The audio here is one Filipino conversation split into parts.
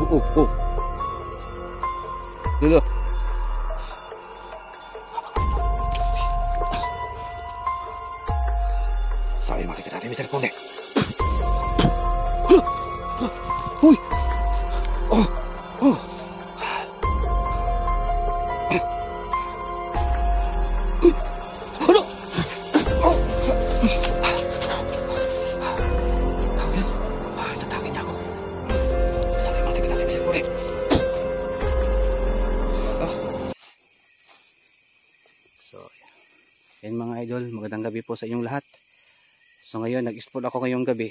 Oh. Lolo. Sabi makikita natin, Mr. Pone. Uy! Oh! Ano? Tatake niya ako. Sabi makikita natin, Mr. Pone. So, yan mga idol, magandang gabi po sa inyong lahat. So ngayon, nag-explore ako ngayong gabi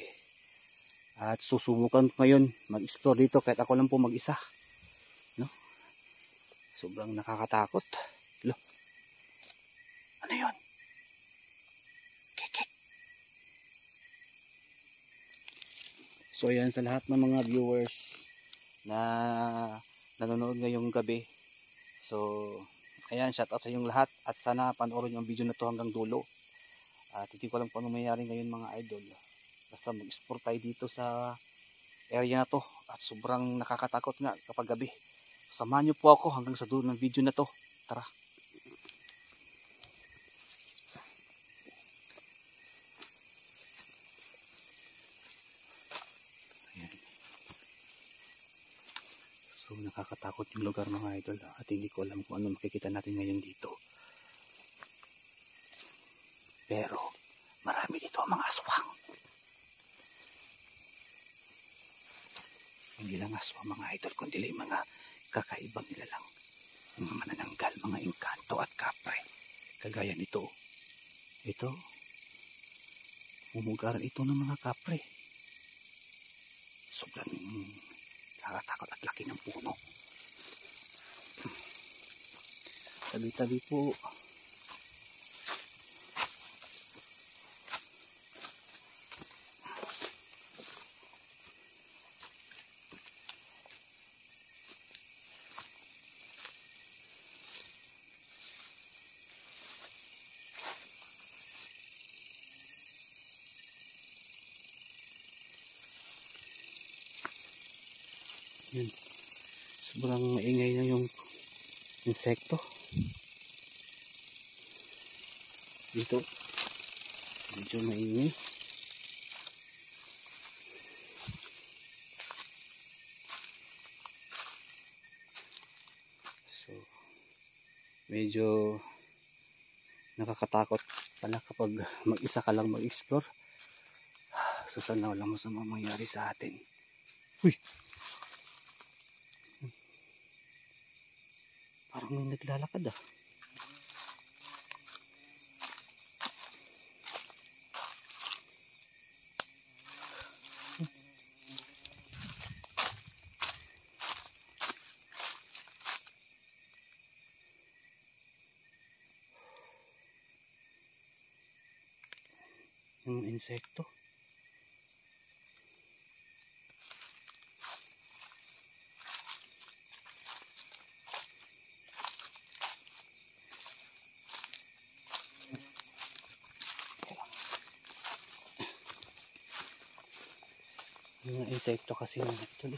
at susubukan ko ngayon mag-explore dito kahit ako lang po mag-isa, no? Sobrang nakakatakot. Lo, ano yun? Kikik. So yan sa lahat ng mga viewers na nanonood ngayong gabi. So ayan, shout out sa inyong lahat at sana panoorin yung video na to hanggang dulo. At hindi ko alam kung ano mayayari ngayon mga idol. Basta mag-explore tayo dito sa area na to. At sobrang nakakatakot nga kapag gabi. Samahan nyo po ako hanggang sa dulo ng video na to. Tara. Ayan. So nakakatakot yung lugar mga idol. At hindi ko alam kung ano makikita natin ngayon dito. Pero marami dito ang mga aswang. Hindi lang aswang mga idol, kundi mga kakaibang nilalang. Mga manananggal, mga engkanto at kapre. Kagaya nito. Ito, umugaran ito ng mga kapre. Sobrang nakakatakot at laki ng puno. Tabi-tabi po. Yan. Sobrang maingay na yung insekto dito, medyo maingay. So medyo nakakatakot pala kapag mag-isa ka lang mag-explore. So sana walang masamang mangyari sa atin. Uy! Parang may naglalakad ah. Yung insekto. Yung insekto kasi mga idol.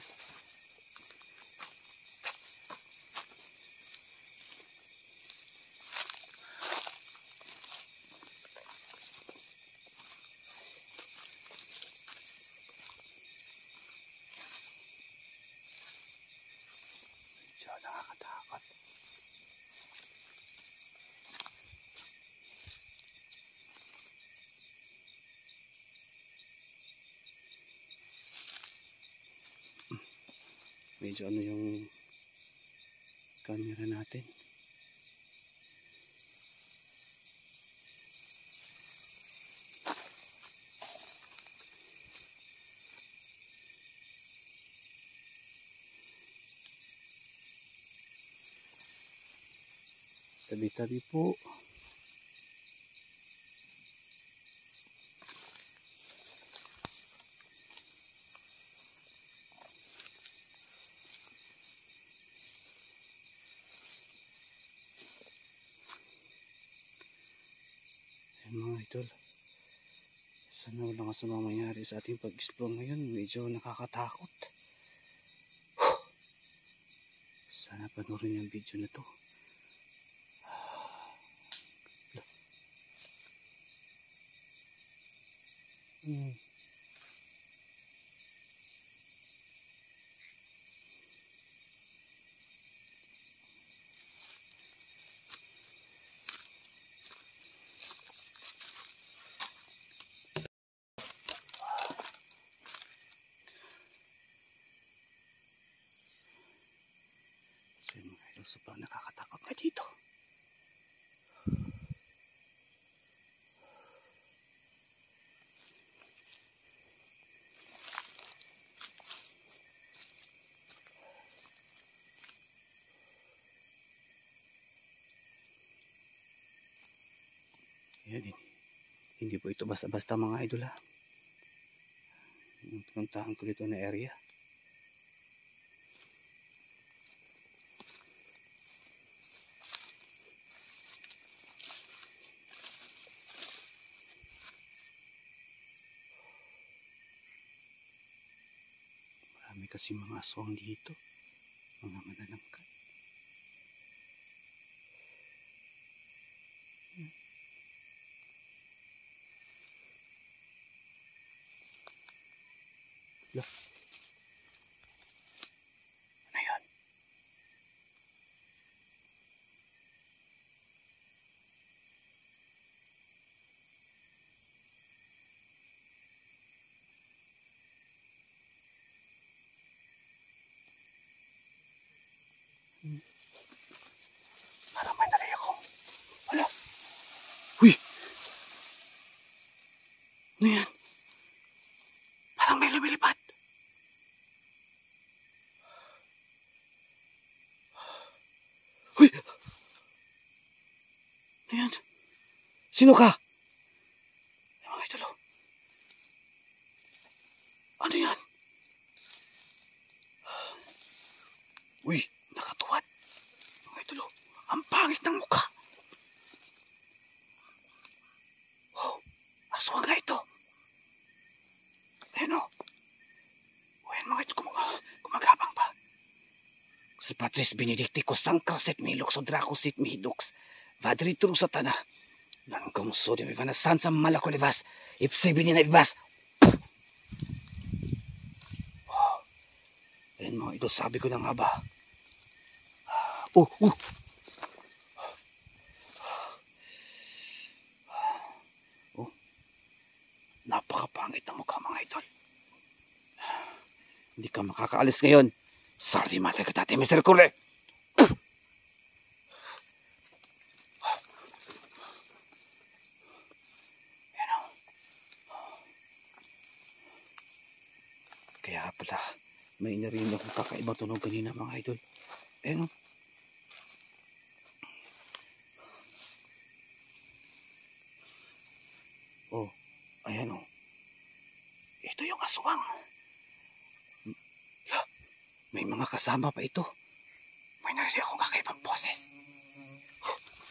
Medyo nakakatakot. Medyo ano yung camera natin. Tabi-tabi po. Mga idol, sana walang kasamang mangyari sa ating pag-explore ngayon. Medyo nakakatakot. panoorin yung video na to. So yung mga idol, sobrang nakakatakot na dito. Ayan, hindi po ito basta-basta mga idol ha. Puntahan ko dito na area. Marami kasi mga aswang dito, mga mananangkat. Look. Ano yan? Parang may narinig ako. Wala. Uy! Ano yan? Parang may lumilipad. Uy! Ano yan? Sino ka? Mga idol. Ano yan? Uy! Nakatuwad. Mga idol. Ang pangit ng mukha. Oh, aswang nga ito. Ayan o. Ayan mga ito gumagabang pa. Si Patris Benedicticus Sancraset Milux o Dracosit Mihidux Vadritru Satana Nangkong Sodi Vivana Sansa Malakolivas Ipsibini na ibas. Oh. Ayan mga ito, sabi ko na nga ba. Oh. Oh. Napakapangit ang mukha mga idol. Hindi ka makakaalis ngayon. Sorry, mother ka dati, Mr. Kule. Kaya pala, may narinig akong kakaibang tunog kanina mga idol. Ayan o. Oh, ayan o. Ito yung aswang. May mga kasama pa ito. May narinig akong kakaibang boses.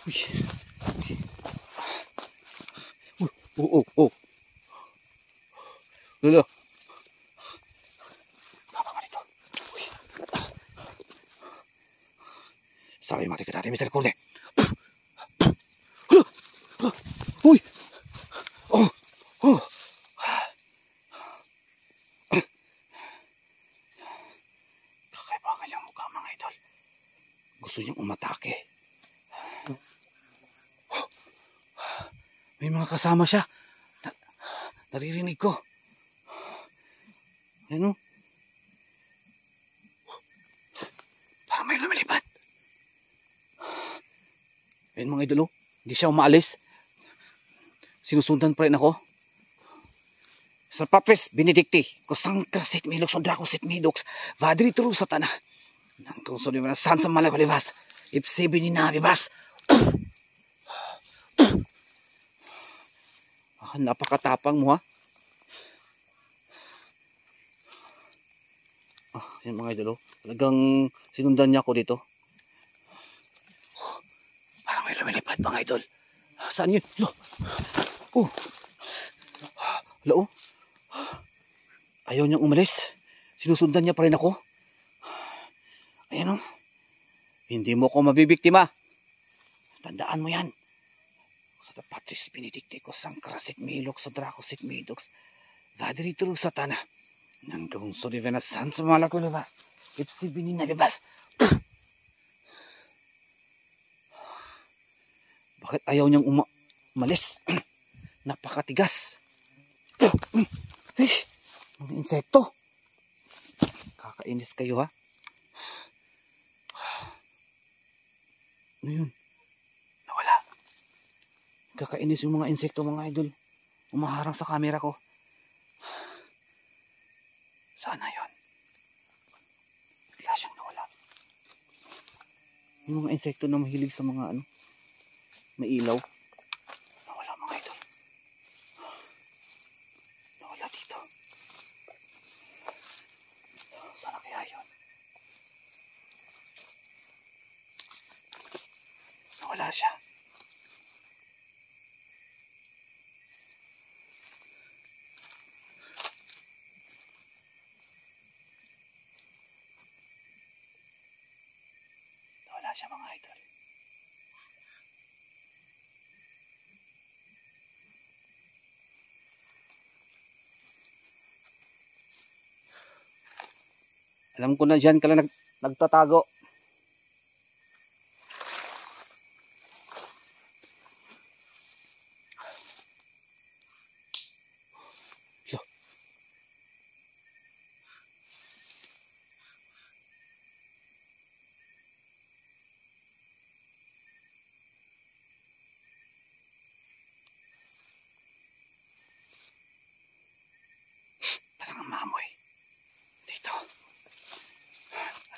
Uy. Oh. Lolo. Baba ka dito. Uy. Sorry, mati ka dati, Mr. Kurde. Uy. Oh. Kakaiba kanyang mukha mga idol. Gusto niyang umatake. May mga kasama siya. Naririnig ko. Ano? Parang may lumilipad. Ayun mga idol, hindi siya umaalis. Sinusundan pa rin ako. Sa Papes Benedicti, Kusangkrasit Milux, Dracosit Midux, Vadritru Satana. Nang kung sunod na Sansa Malakolivas, Ipsibini na bibas. Napakatapang mo ha. Yan mga idol, talagang sinundan niya ako dito. Parang may lumilipad mga idol. Saan yun? Hello? Ayaw niyang umalis. Sinusundan niya pa rin ako. Ayan o. Hindi mo ko mabibiktima. Tandaan mo yan. Sa Patris Benedicticus Sancrasit Milux Dracosit Midux Vadritru Satana Nanggung Sodivenas Sans Malakulevas Ipsi Bininabibas. Bakit ayaw niyang umalis? Napakatigas. Mga insekto. Kakainis kayo ha. Ano yun? Nawala. Kakainis yung mga insekto mga idol. Umaharang sa camera ko. Sana yun. Bigla siyang nawala. Yung mga insekto na mahilig sa mga ano, mailaw. Nawala mga idol. Nawala dito. Sana kaya yun. Nawala siya. Nawala siya mga idol. Alam ko na dyan ka lang nagtatago. Parang maamoy. Dito.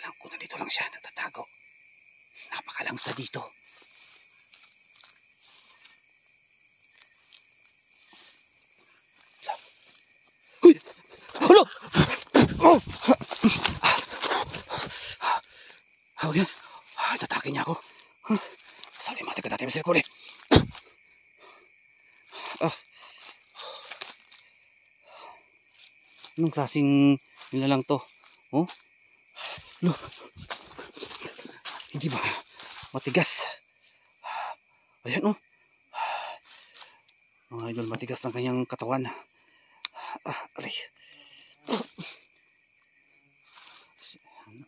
Alam ko na dito lang siya nagtatago. Napakalangsa dito. Uy! Halo! Oh! Oh, yan. Tatake niya ako. Sabi mati ka dati masir ko rin. Anong klaseng yun na lang to? Oh? Look. Hindi ba matigas? Ayan oh. Mga idol, matigas ang kanyang katawan. Aray.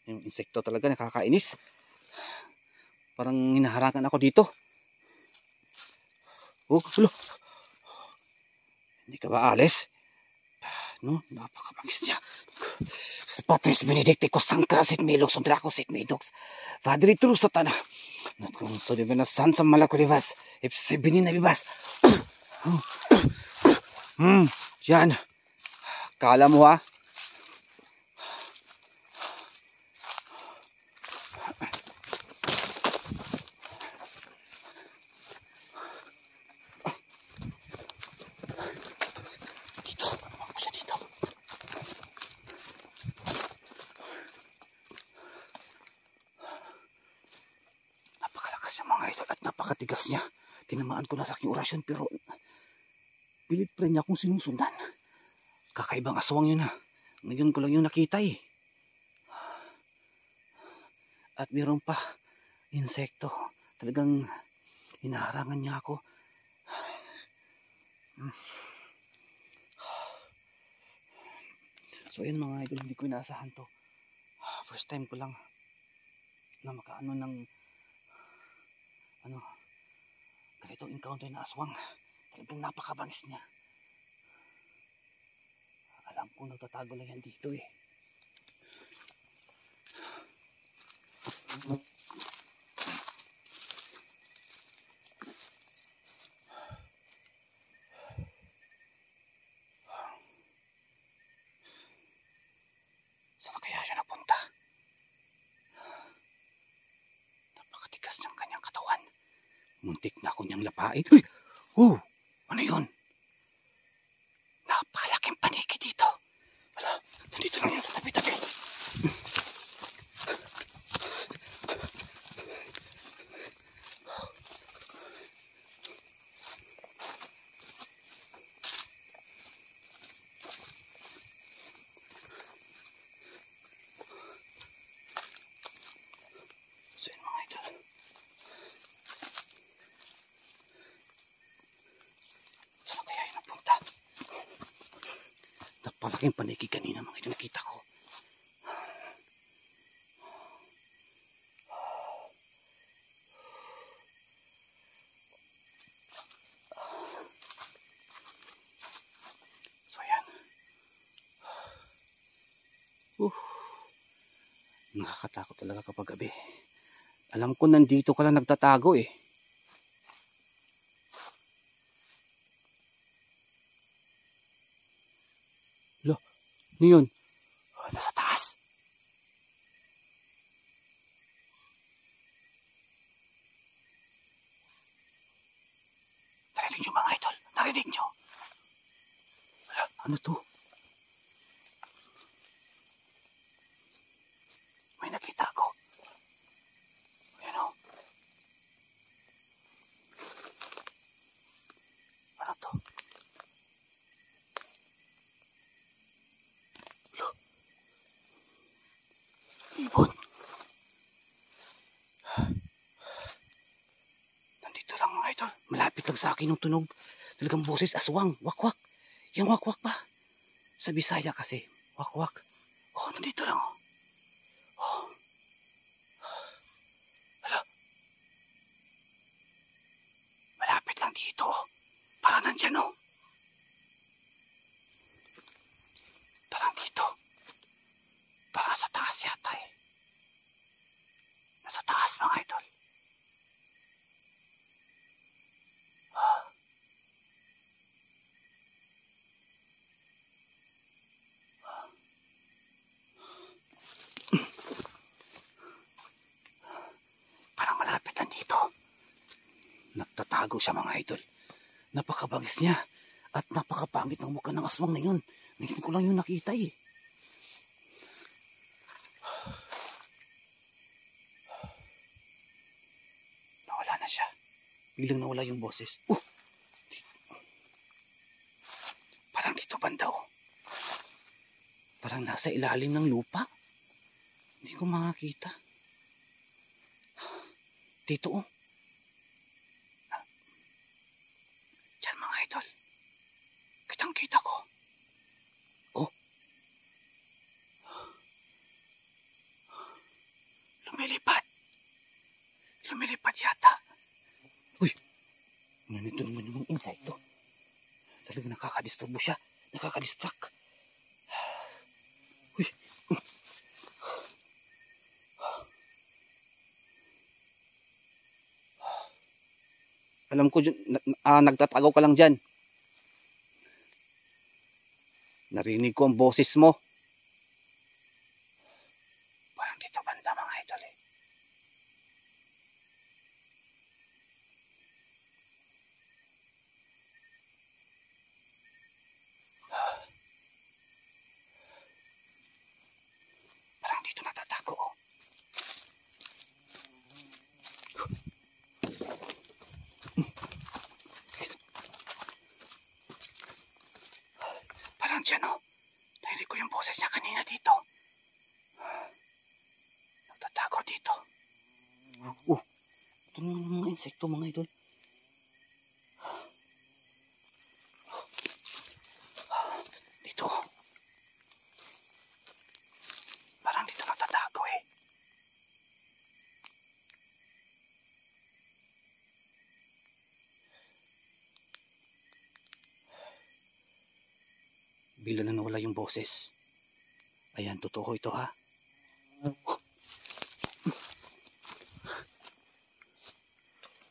Yung insekto talaga nakakainis. Parang hinaharangan ako dito. Oh, sulo. Hindi ka ba alis? No, napakabangis niya. Patris Benedicticus Sancrasit Milux Dracosit Midux Vadritru Satana Nanggung Sodivenas Sans Malakulevas Ipsi Bininabibas. Yan. Kala mo ha? Siya mga idol at napakatigas niya. Tinamaan ko na sa aking orasyon pero pilit pa rin niya akong sinusundan. Kakaibang aswang yun ha. Ngayon ko lang yung nakita eh. At mayroon pa insekto. Talagang hinaharangan niya ako. So ayun mga idol, hindi ko inaasahan to. First time ko lang na makaano ng ganitong encounter na aswang. Talagang napakabangis niya. Alam ko nagtatago lang yan dito eh. Saan kaya siya napunta? Napakatigas ng kanyang katawan. Muntik na ako niyang lapain. Uy! Oh! Ano yun? Napakalaking paniki dito. Wala, nandito lang yan sa tabi-tabi. So yun mga malaking paniki kanina mga idol, nakita ko. So ayan. Nakakatakot talaga kapag gabi. Alam ko nandito ka lang nagtatago eh. Lo, ano yun? Oh, nasa taas. Narinig nyo mga idol? Narinig nyo? Ano to? May nakita ko. Ayan o. Ano to? Lo. Ibon. Nandito lang mga idol. Malapit lang sa akin yung tunog. Talagang boses aswang. Wakwak. Yung wakwak pa. Sa Bisaya kasi. Wakwak. Oh, nandito lang oh. Oh. Hala. Malapit lang dito oh. Parang nandyan oh. Parang dito. Parang sa taas yata eh. Nasa taas mga idol. Parang malapit lang dito. Nagtatago siya mga idol. Napakabangis niya. At napakapangit ng mukha ng aswang na yun. Ngayon ko lang yung nakita eh. Nawala na siya. Biglang nawala yung boses. Parang dito banda oh. Parang nasa ilalim ng lupa. Hindi ko makakita. Dito oh. Diyan mga idol. Kitang kita ko. Oh. Lumilipad. Lumilipad yata. Uy. Nandito naman yung insekto. Talaga nakakadisturbo siya. Nakakadistract. Uy. Alam ko nagtatago ka lang dyan. Narinig ko ang boses mo. Parang dito banda mga idol eh. Parang dito natatago oh. Parang dyan oh. Narinig ko yung boses niya kanina dito. Nagtatago dito. Ito na mga insekto mga idol. Dito. Parang dito nagtatago eh. Bigla na nawala yung boses. Ayan, totoo ito ha.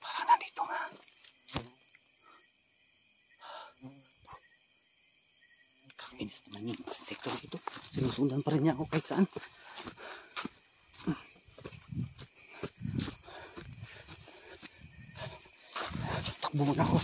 Parang nandito nga. Kainis naman yung insekto dito. Sinusundan pa rin niya ako kahit saan. Takbo muna ako.